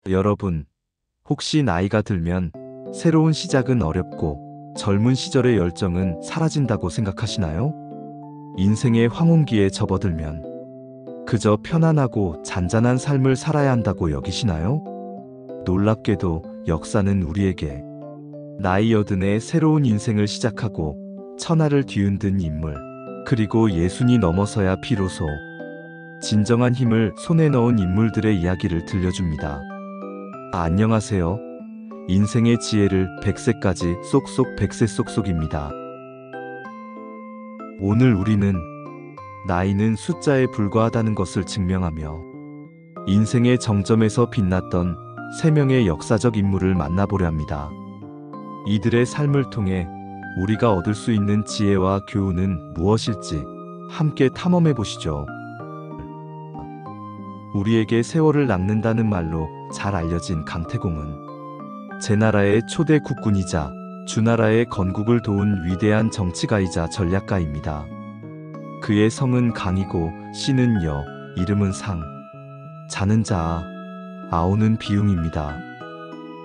여러분, 혹시 나이가 들면 새로운 시작은 어렵고 젊은 시절의 열정은 사라진다고 생각하시나요? 인생의 황혼기에 접어들면 그저 편안하고 잔잔한 삶을 살아야 한다고 여기시나요? 놀랍게도 역사는 우리에게 나이 여든에 새로운 인생을 시작하고 천하를 뒤흔든 인물, 그리고 예순이 넘어서야 비로소 진정한 힘을 손에 넣은 인물들의 이야기를 들려줍니다. 안녕하세요. 인생의 지혜를 100세까지 쏙쏙 100세 쏙쏙입니다. 오늘 우리는 나이는 숫자에 불과하다는 것을 증명하며 인생의 정점에서 빛났던 3명의 역사적 인물을 만나보려 합니다. 이들의 삶을 통해 우리가 얻을 수 있는 지혜와 교훈은 무엇일지 함께 탐험해 보시죠. 우리에게 세월을 낚는다는 말로 잘 알려진 강태공은 제나라의 초대 국군이자 주나라의 건국을 도운 위대한 정치가이자 전략가입니다. 그의 성은 강이고 씨는 여, 이름은 상, 자는 자아, 아오는 비웅입니다.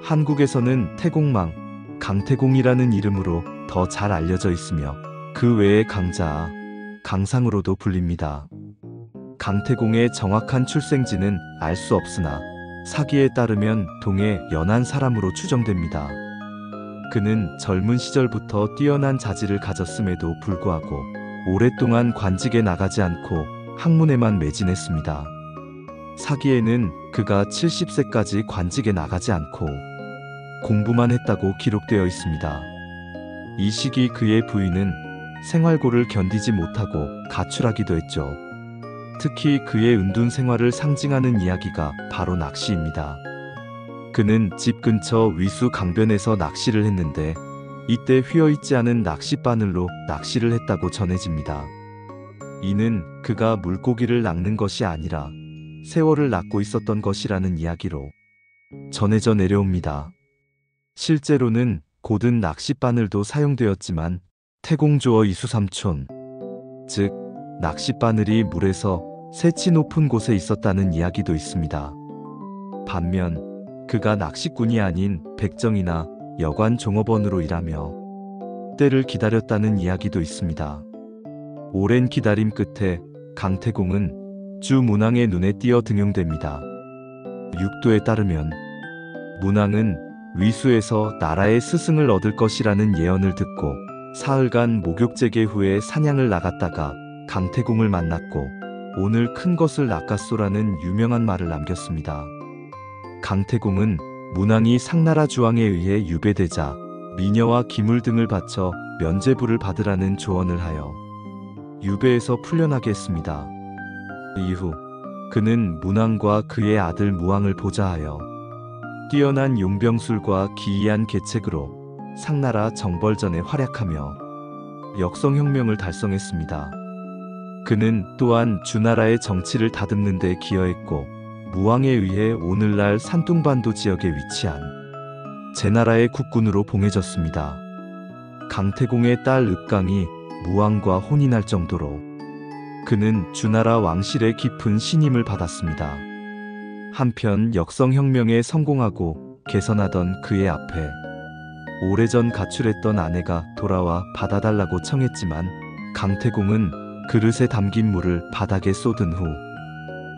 한국에서는 태공망, 강태공이라는 이름으로 더 잘 알려져 있으며 그 외에 강자아, 강상으로도 불립니다. 강태공의 정확한 출생지는 알 수 없으나 사기에 따르면 동해 연안 사람으로 추정됩니다. 그는 젊은 시절부터 뛰어난 자질을 가졌음에도 불구하고 오랫동안 관직에 나가지 않고 학문에만 매진했습니다. 사기에는 그가 70세까지 관직에 나가지 않고 공부만 했다고 기록되어 있습니다. 이 시기 그의 부인은 생활고를 견디지 못하고 가출하기도 했죠. 특히 그의 은둔 생활을 상징하는 이야기가 바로 낚시입니다. 그는 집 근처 위수 강변에서 낚시를 했는데 이때 휘어있지 않은 낚싯바늘로 낚시를 했다고 전해집니다. 이는 그가 물고기를 낚는 것이 아니라 세월을 낚고 있었던 것이라는 이야기로 전해져 내려옵니다. 실제로는 고든 낚싯바늘도 사용되었지만 태공조어 이수삼촌, 즉 낚싯바늘이 물에서 새치 높은 곳에 있었다는 이야기도 있습니다. 반면 그가 낚시꾼이 아닌 백정이나 여관 종업원으로 일하며 때를 기다렸다는 이야기도 있습니다. 오랜 기다림 끝에 강태공은 주 문왕의 눈에 띄어 등용됩니다. 육도에 따르면 문왕은 위수에서 나라의 스승을 얻을 것이라는 예언을 듣고 사흘간 목욕제계 후에 사냥을 나갔다가 강태공을 만났고 오늘 큰 것을 낚았소라는 유명한 말을 남겼습니다. 강태공은 문왕이 상나라 주왕에 의해 유배되자 미녀와 기물 등을 바쳐 면죄부를 받으라는 조언을 하여 유배에서 풀려나게 했습니다. 이후 그는 문왕과 그의 아들 무왕을 보좌하여 뛰어난 용병술과 기이한 계책으로 상나라 정벌전에 활약하며 역성혁명을 달성했습니다. 그는 또한 주나라의 정치를 다듬는 데 기여했고 무왕에 의해 오늘날 산둥반도 지역에 위치한 제나라의 국군으로 봉해졌습니다. 강태공의 딸 읍강이 무왕과 혼인할 정도로 그는 주나라 왕실의 깊은 신임을 받았습니다. 한편 역성혁명에 성공하고 개선하던 그의 앞에 오래전 가출했던 아내가 돌아와 받아달라고 청했지만 강태공은 그릇에 담긴 물을 바닥에 쏟은 후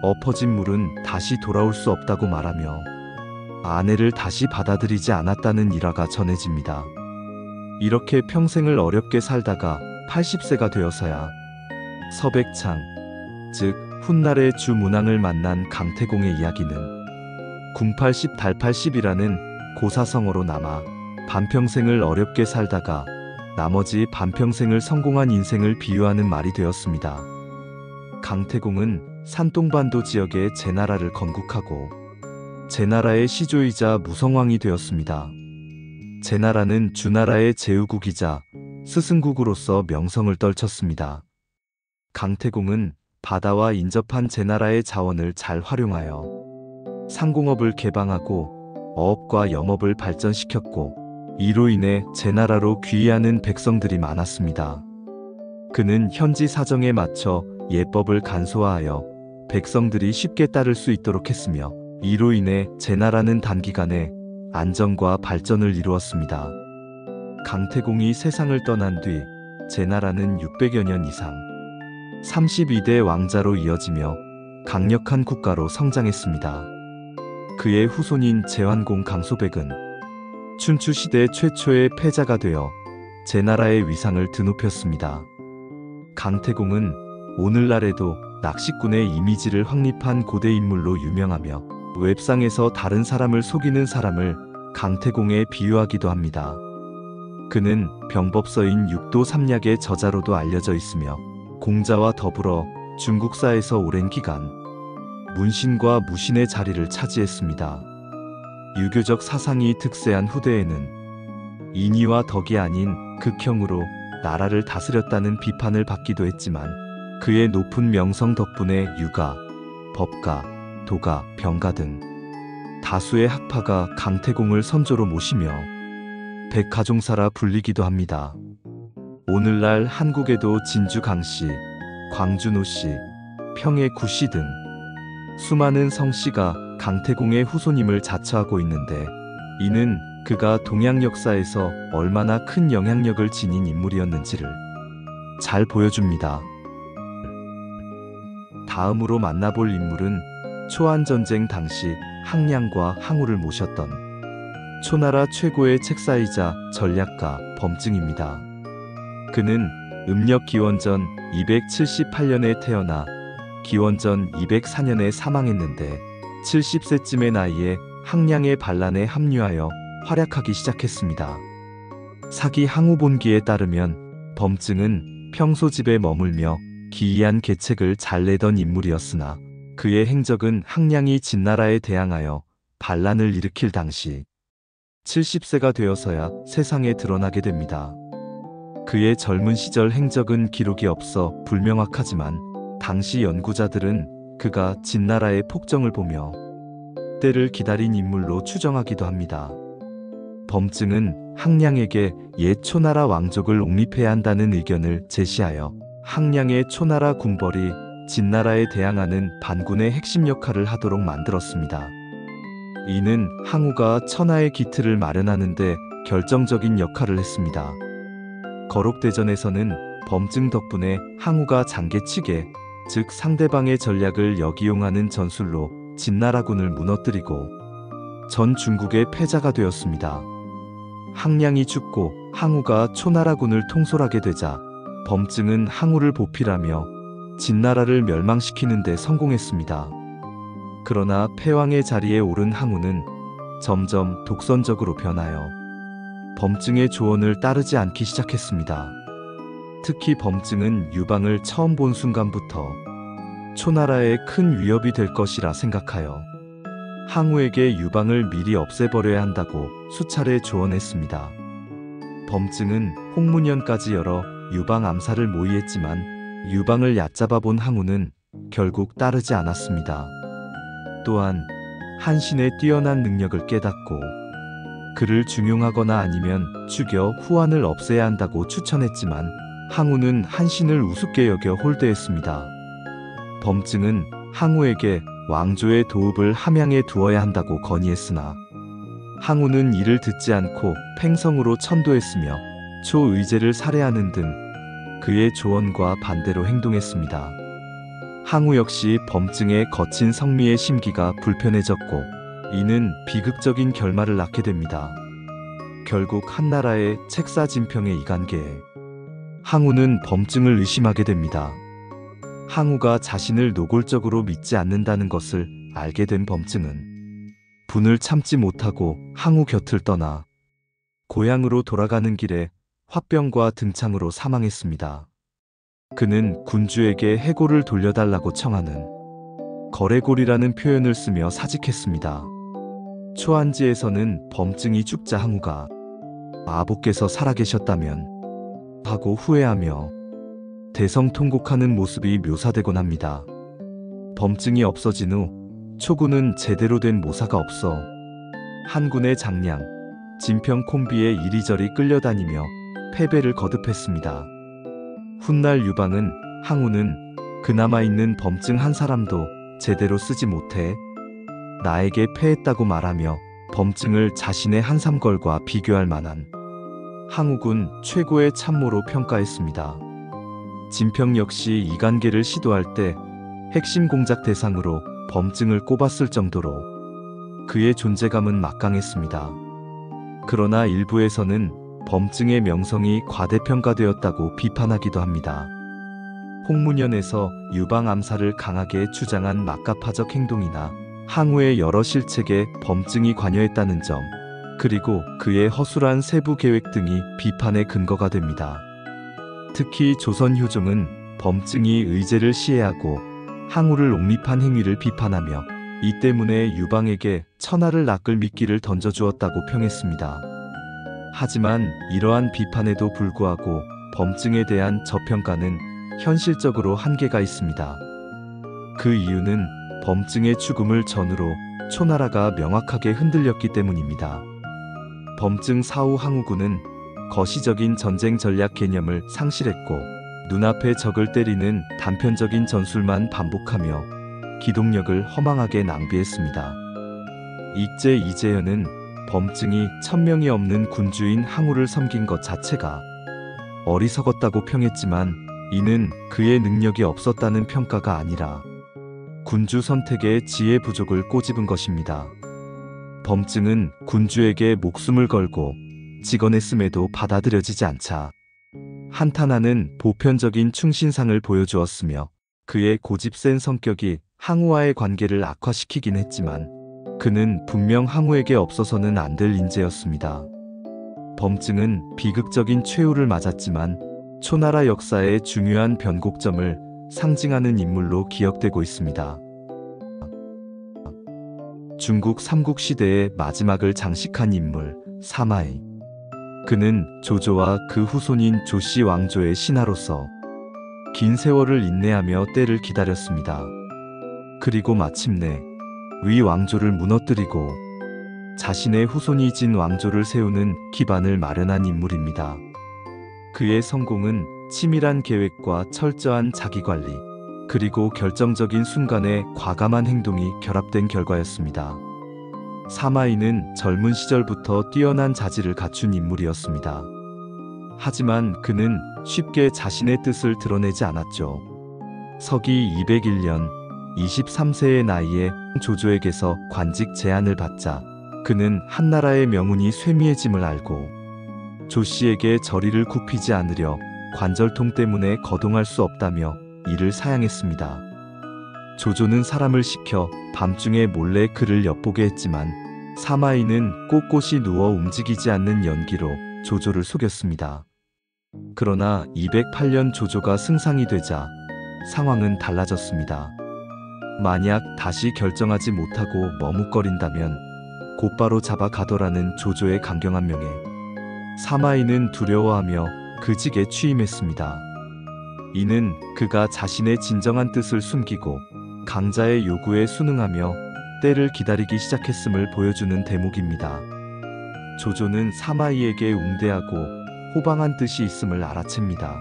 엎어진 물은 다시 돌아올 수 없다고 말하며 아내를 다시 받아들이지 않았다는 일화가 전해집니다. 이렇게 평생을 어렵게 살다가 80세가 되어서야 서백창, 즉 훗날의 주 문왕을 만난 강태공의 이야기는 궁80 달80이라는 고사성어로 남아 반평생을 어렵게 살다가 나머지 반평생을 성공한 인생을 비유하는 말이 되었습니다. 강태공은 산동반도 지역의 제나라를 건국하고 제나라의 시조이자 무성왕이 되었습니다. 제나라는 주나라의 제후국이자 스승국으로서 명성을 떨쳤습니다. 강태공은 바다와 인접한 제나라의 자원을 잘 활용하여 상공업을 개방하고 어업과 영업을 발전시켰고 이로 인해 제나라로 귀의하는 백성들이 많았습니다. 그는 현지 사정에 맞춰 예법을 간소화하여 백성들이 쉽게 따를 수 있도록 했으며 이로 인해 제나라는 단기간에 안정과 발전을 이루었습니다. 강태공이 세상을 떠난 뒤 제나라는 600여 년 이상 32대 왕자로 이어지며 강력한 국가로 성장했습니다. 그의 후손인 제환공 강소백은 춘추시대 최초의 패자가 되어 제나라의 위상을 드높였습니다. 강태공은 오늘날에도 낚시꾼의 이미지를 확립한 고대 인물로 유명하며 웹상에서 다른 사람을 속이는 사람을 강태공에 비유하기도 합니다. 그는 병법서인 육도삼약의 저자로도 알려져 있으며 공자와 더불어 중국사에서 오랜 기간 문신과 무신의 자리를 차지했습니다. 유교적 사상이 득세한 후대에는 인의와 덕이 아닌 극형으로 나라를 다스렸다는 비판을 받기도 했지만 그의 높은 명성 덕분에 유가, 법가, 도가, 병가 등 다수의 학파가 강태공을 선조로 모시며 백가종사라 불리기도 합니다. 오늘날 한국에도 진주 강씨, 광주 노씨, 평해 구씨 등 수많은 성씨가 강태공의 후손임을 자처하고 있는데 이는 그가 동양 역사에서 얼마나 큰 영향력을 지닌 인물이었는지를 잘 보여줍니다. 다음으로 만나볼 인물은 초안전쟁 당시 항량과 항우를 모셨던 초나라 최고의 책사이자 전략가 범증입니다. 그는 음력 기원전 278년에 태어나 기원전 204년에 사망했는데 70세쯤의 나이에 항량의 반란에 합류하여 활약하기 시작했습니다. 사기 항우본기에 따르면 범증은 평소 집에 머물며 기이한 계책을 잘 내던 인물이었으나 그의 행적은 항량이 진나라에 대항하여 반란을 일으킬 당시 70세가 되어서야 세상에 드러나게 됩니다. 그의 젊은 시절 행적은 기록이 없어 불명확하지만 당시 연구자들은 그가 진나라의 폭정을 보며 때를 기다린 인물로 추정하기도 합니다. 범증은 항량에게 옛 초나라 왕족을 옹립해야 한다는 의견을 제시하여 항량의 초나라 궁궐이 진나라에 대항하는 반군의 핵심 역할을 하도록 만들었습니다. 이는 항우가 천하의 기틀을 마련하는 데 결정적인 역할을 했습니다. 거록대전에서는 범증 덕분에 항우가 장계치계, 즉 상대방의 전략을 역이용하는 전술로 진나라군을 무너뜨리고 전 중국의 패자가 되었습니다. 항량이 죽고 항우가 초나라군을 통솔하게 되자 범증은 항우를 보필하며 진나라를 멸망시키는 데 성공했습니다. 그러나 패왕의 자리에 오른 항우는 점점 독선적으로 변하여 범증의 조언을 따르지 않기 시작했습니다. 특히 범증은 유방을 처음 본 순간부터 초나라에 큰 위협이 될 것이라 생각하여 항우에게 유방을 미리 없애버려야 한다고 수차례 조언했습니다. 범증은 홍문연까지 열어 유방 암살을 모의했지만 유방을 얕잡아 본 항우는 결국 따르지 않았습니다. 또한 한신의 뛰어난 능력을 깨닫고 그를 중용하거나 아니면 죽여 후한을 없애야 한다고 추천했지만 항우는 한신을 우습게 여겨 홀대했습니다. 범증은 항우에게 왕조의 도읍을 함양에 두어야 한다고 건의했으나 항우는 이를 듣지 않고 팽성으로 천도했으며 초의제를 살해하는 등 그의 조언과 반대로 행동했습니다. 항우 역시 범증의 거친 성미의 심기가 불편해졌고 이는 비극적인 결말을 낳게 됩니다. 결국 한나라의 책사진평의 이간계에 항우는 범증을 의심하게 됩니다. 항우가 자신을 노골적으로 믿지 않는다는 것을 알게 된 범증은 분을 참지 못하고 항우 곁을 떠나 고향으로 돌아가는 길에 화병과 등창으로 사망했습니다. 그는 군주에게 해골을 돌려달라고 청하는 거래골이라는 표현을 쓰며 사직했습니다. 초안지에서는 범증이 죽자 항우가 아버께서 살아계셨다면 하고 후회하며 대성통곡하는 모습이 묘사되곤 합니다. 범증이 없어진 후 초군은 제대로 된 모사가 없어 한군의 장량, 진평 콤비에 이리저리 끌려다니며 패배를 거듭했습니다. 훗날 유방은 항우는 그나마 있는 범증 한 사람도 제대로 쓰지 못해 나에게 패했다고 말하며 범증을 자신의 한삼걸과 비교할 만한 항우군 최고의 참모로 평가했습니다. 진평 역시 이간계를 시도할 때 핵심 공작 대상으로 범증을 꼽았을 정도로 그의 존재감은 막강했습니다. 그러나 일부에서는 범증의 명성이 과대평가되었다고 비판하기도 합니다. 홍문연에서 유방 암살을 강하게 주장한 막가파적 행동이나 항우의 여러 실책에 범증이 관여했다는 점, 그리고 그의 허술한 세부 계획 등이 비판의 근거가 됩니다. 특히 조선효종은 범증이 의제를 시해하고 항우를 옹립한 행위를 비판하며 이 때문에 유방에게 천하를 낚을 미끼를 던져주었다고 평했습니다. 하지만 이러한 비판에도 불구하고 범증에 대한 저평가는 현실적으로 한계가 있습니다. 그 이유는 범증의 죽음을 전후로 초나라가 명확하게 흔들렸기 때문입니다. 범증 사후 항우군은 거시적인 전쟁 전략 개념을 상실했고 눈앞에 적을 때리는 단편적인 전술만 반복하며 기동력을 허망하게 낭비했습니다. 익제 이재현은 범증이 1000명이 없는 군주인 항우를 섬긴 것 자체가 어리석었다고 평했지만 이는 그의 능력이 없었다는 평가가 아니라 군주 선택의 지혜 부족을 꼬집은 것입니다. 범증은 군주에게 목숨을 걸고 직언했음에도 받아들여지지 않자 한탄하는 보편적인 충신상을 보여주었으며 그의 고집센 성격이 항우와의 관계를 악화시키긴 했지만 그는 분명 항우에게 없어서는 안 될 인재였습니다. 범증은 비극적인 최후를 맞았지만 초나라 역사의 중요한 변곡점을 상징하는 인물로 기억되고 있습니다. 중국 삼국시대의 마지막을 장식한 인물 사마이. 그는 조조와 그 후손인 조씨 왕조의 신하로서 긴 세월을 인내하며 때를 기다렸습니다. 그리고 마침내 위 왕조를 무너뜨리고 자신의 후손이진 왕조를 세우는 기반을 마련한 인물입니다. 그의 성공은 치밀한 계획과 철저한 자기관리, 그리고 결정적인 순간에 과감한 행동이 결합된 결과였습니다. 사마이는 젊은 시절부터 뛰어난 자질을 갖춘 인물이었습니다. 하지만 그는 쉽게 자신의 뜻을 드러내지 않았죠. 서기 201년 23세의 나이에 조조에게서 관직 제안을 받자 그는 한나라의 명운이 쇠미해짐을 알고 조씨에게 저리를 굽히지 않으려 관절통 때문에 거동할 수 없다며 이를 사양했습니다. 조조는 사람을 시켜 밤중에 몰래 그를 엿보게 했지만 사마이는 꼿꼿이 누워 움직이지 않는 연기로 조조를 속였습니다. 그러나 208년 조조가 승상이 되자 상황은 달라졌습니다. 만약 다시 결정하지 못하고 머뭇거린다면 곧바로 잡아가더라는 조조의 강경한 명에 사마이는 두려워하며 그 직에 취임했습니다. 이는 그가 자신의 진정한 뜻을 숨기고 강자의 요구에 순응하며 때를 기다리기 시작했음을 보여주는 대목입니다. 조조는 사마이에게 웅대하고 호방한 뜻이 있음을 알아챕니다.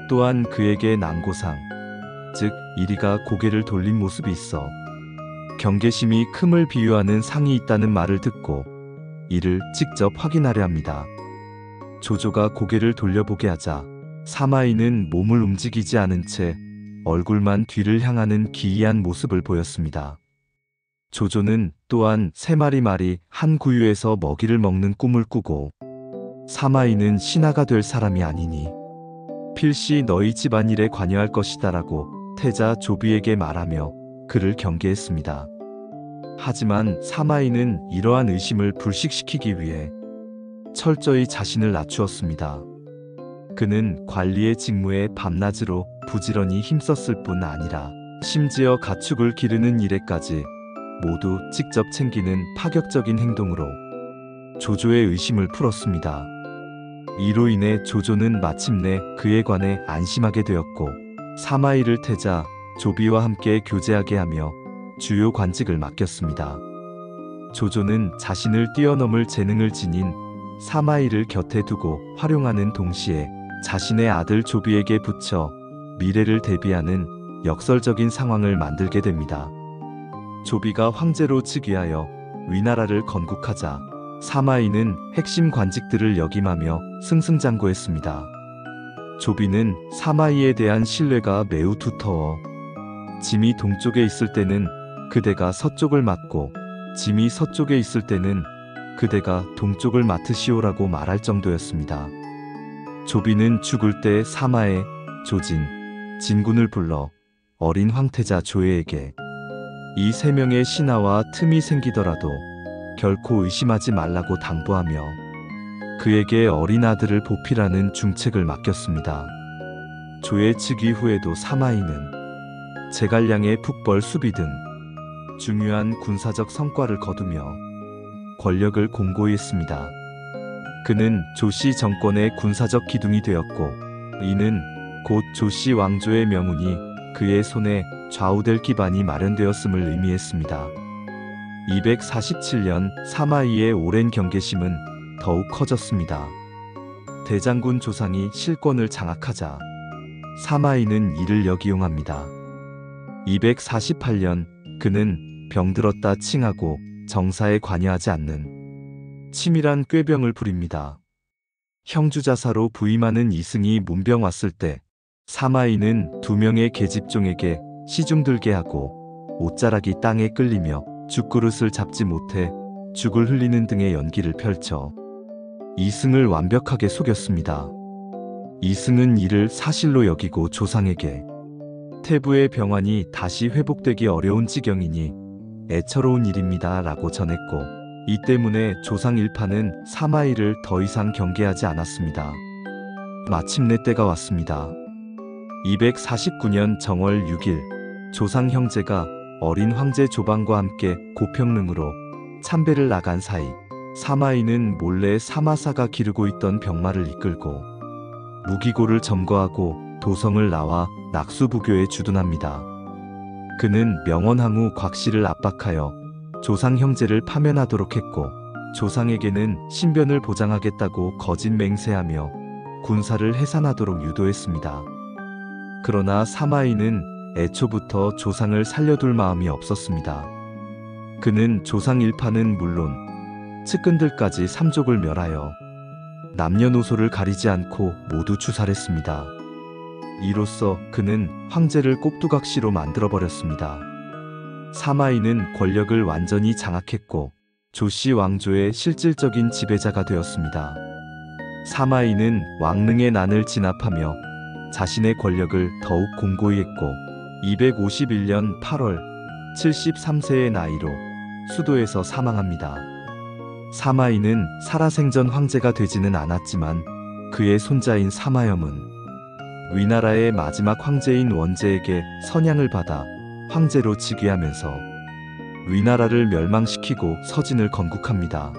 또한 그에게 난고상, 즉 이리가 고개를 돌린 모습이 있어 경계심이 큼을 비유하는 상이 있다는 말을 듣고 이를 직접 확인하려 합니다. 조조가 고개를 돌려보게 하자 사마이는 몸을 움직이지 않은 채 얼굴만 뒤를 향하는 기이한 모습을 보였습니다. 조조는 또한 3마리 말이 한 구유에서 먹이를 먹는 꿈을 꾸고 사마이는 신하가 될 사람이 아니니 필시 너희 집안일에 관여할 것이다라고 태자 조비에게 말하며 그를 경계했습니다. 하지만 사마이는 이러한 의심을 불식시키기 위해 철저히 자신을 낮추었습니다. 그는 관리의 직무에 밤낮으로 부지런히 힘썼을 뿐 아니라 심지어 가축을 기르는 일에까지 모두 직접 챙기는 파격적인 행동으로 조조의 의심을 풀었습니다. 이로 인해 조조는 마침내 그에 관해 안심하게 되었고 사마이를 태자 조비와 함께 교제하게 하며 주요 관직을 맡겼습니다. 조조는 자신을 뛰어넘을 재능을 지닌 사마이를 곁에 두고 활용하는 동시에 자신의 아들 조비에게 붙여 미래를 대비하는 역설적인 상황을 만들게 됩니다. 조비가 황제로 즉위하여 위나라를 건국하자 사마이는 핵심 관직들을 역임하며 승승장구했습니다. 조비는 사마이에 대한 신뢰가 매우 두터워 짐이 동쪽에 있을 때는 그대가 서쪽을 맡고 짐이 서쪽에 있을 때는 그대가 동쪽을 맡으시오라고 말할 정도였습니다. 조비는 죽을 때 사마에, 조진, 진군을 불러 어린 황태자 조예에게 이 세 명의 신하와 틈이 생기더라도 결코 의심하지 말라고 당부하며 그에게 어린 아들을 보필하는 중책을 맡겼습니다. 조의 즉위 후에도 사마이는 제갈량의 북벌 수비 등 중요한 군사적 성과를 거두며 권력을 공고히 했습니다. 그는 조씨 정권의 군사적 기둥이 되었고 이는 곧 조씨 왕조의 명운이 그의 손에 좌우될 기반이 마련되었음을 의미했습니다. 247년 사마이의 오랜 경계심은 더욱 커졌습니다. 대장군 조상이 실권을 장악하자 사마이는 이를 역이용합니다. 248년 그는 병들었다 칭하고 정사에 관여하지 않는 치밀한 꾀병을 부립니다. 형주자사로 부임하는 이승이 문병 왔을 때 사마이는 2명의 계집종에게 시중 들게 하고 옷자락이 땅에 끌리며 죽그릇을 잡지 못해 죽을 흘리는 등의 연기를 펼쳐 이승을 완벽하게 속였습니다. 이승은 이를 사실로 여기고 조상에게 태부의 병환이 다시 회복되기 어려운 지경이니 애처로운 일입니다 라고 전했고 이 때문에 조상 일파는 사마이를 더 이상 경계하지 않았습니다. 마침내 때가 왔습니다. 249년 정월 6일 조상 형제가 어린 황제 조방과 함께 고평릉으로 참배를 나간 사이 사마이는 몰래 사마사가 기르고 있던 병마를 이끌고 무기고를 점거하고 도성을 나와 낙수부교에 주둔합니다. 그는 명원항우 곽씨를 압박하여 조상 형제를 파면하도록 했고 조상에게는 신변을 보장하겠다고 거짓 맹세하며 군사를 해산하도록 유도했습니다. 그러나 사마이는 애초부터 조상을 살려둘 마음이 없었습니다. 그는 조상 일파는 물론 측근들까지 삼족을 멸하여 남녀노소를 가리지 않고 모두 추살했습니다. 이로써 그는 황제를 꼽두각시로 만들어버렸습니다. 사마이는 권력을 완전히 장악했고 조씨 왕조의 실질적인 지배자가 되었습니다. 사마이는 왕릉의 난을 진압하며 자신의 권력을 더욱 공고히 했고 251년 8월 73세의 나이로 수도에서 사망합니다. 사마이는 살아생전 황제가 되지는 않았지만 그의 손자인 사마염은 위나라의 마지막 황제인 원제에게 선양을 받아 황제로 즉위하면서 위나라를 멸망시키고 서진을 건국합니다.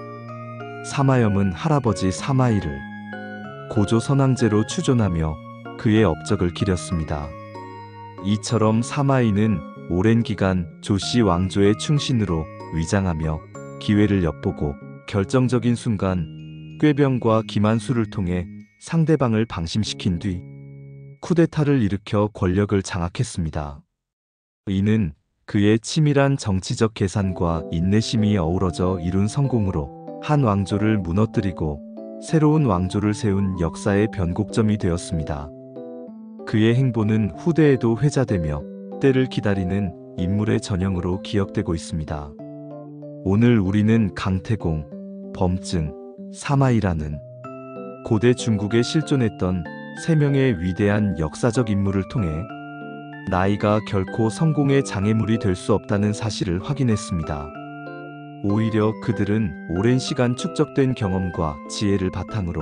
사마염은 할아버지 사마이를 고조 선왕제로 추존하며 그의 업적을 기렸습니다. 이처럼 사마이는 오랜 기간 조씨 왕조의 충신으로 위장하며 기회를 엿보고 결정적인 순간 꾀병과 기만수를 통해 상대방을 방심시킨 뒤 쿠데타를 일으켜 권력을 장악했습니다. 이는 그의 치밀한 정치적 계산과 인내심이 어우러져 이룬 성공으로 한 왕조를 무너뜨리고 새로운 왕조를 세운 역사의 변곡점이 되었습니다. 그의 행보는 후대에도 회자되며 때를 기다리는 인물의 전형으로 기억되고 있습니다. 오늘 우리는 강태공, 범증, 사마이라는 고대 중국에 실존했던 3명의 위대한 역사적 인물을 통해 나이가 결코 성공의 장애물이 될 수 없다는 사실을 확인했습니다. 오히려 그들은 오랜 시간 축적된 경험과 지혜를 바탕으로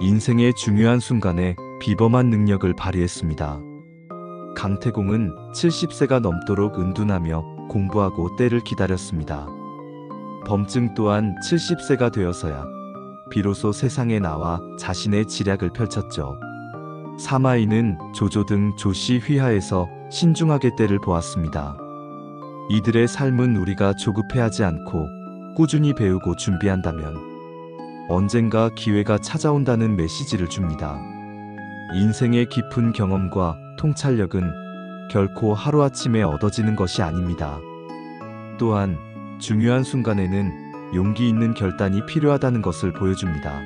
인생의 중요한 순간에 비범한 능력을 발휘했습니다. 강태공은 70세가 넘도록 은둔하며 공부하고 때를 기다렸습니다. 범증 또한 70세가 되어서야 비로소 세상에 나와 자신의 지략을 펼쳤죠. 사마이는 조조 등 조씨 휘하에서 신중하게 때를 보았습니다. 이들의 삶은 우리가 조급해하지 않고 꾸준히 배우고 준비한다면 언젠가 기회가 찾아온다는 메시지를 줍니다. 인생의 깊은 경험과 통찰력은 결코 하루아침에 얻어지는 것이 아닙니다. 또한 중요한 순간에는 용기 있는 결단이 필요하다는 것을 보여줍니다.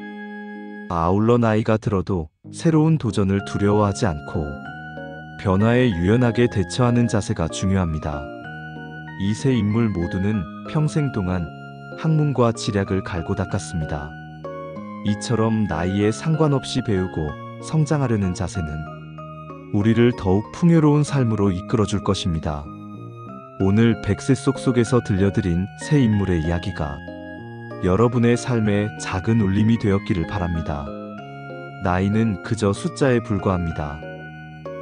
아울러 나이가 들어도 새로운 도전을 두려워하지 않고 변화에 유연하게 대처하는 자세가 중요합니다. 이 세 인물 모두는 평생 동안 학문과 지략을 갈고 닦았습니다. 이처럼 나이에 상관없이 배우고 성장하려는 자세는 우리를 더욱 풍요로운 삶으로 이끌어줄 것입니다. 오늘 백세 속속에서 들려드린 세 인물의 이야기가 여러분의 삶에 작은 울림이 되었기를 바랍니다. 나이는 그저 숫자에 불과합니다.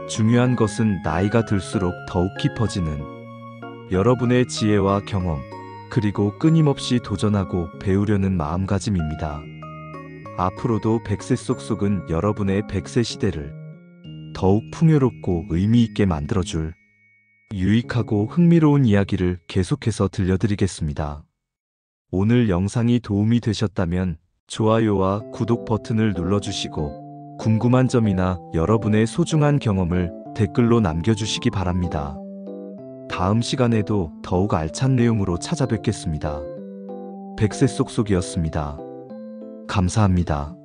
중요한 것은 나이가 들수록 더욱 깊어지는 여러분의 지혜와 경험, 그리고 끊임없이 도전하고 배우려는 마음가짐입니다. 앞으로도 백세 속속은 여러분의 백세 시대를 더욱 풍요롭고 의미 있게 만들어줄 유익하고 흥미로운 이야기를 계속해서 들려드리겠습니다. 오늘 영상이 도움이 되셨다면 좋아요와 구독 버튼을 눌러주시고 궁금한 점이나 여러분의 소중한 경험을 댓글로 남겨주시기 바랍니다. 다음 시간에도 더욱 알찬 내용으로 찾아뵙겠습니다. 백세 속속이었습니다. 감사합니다.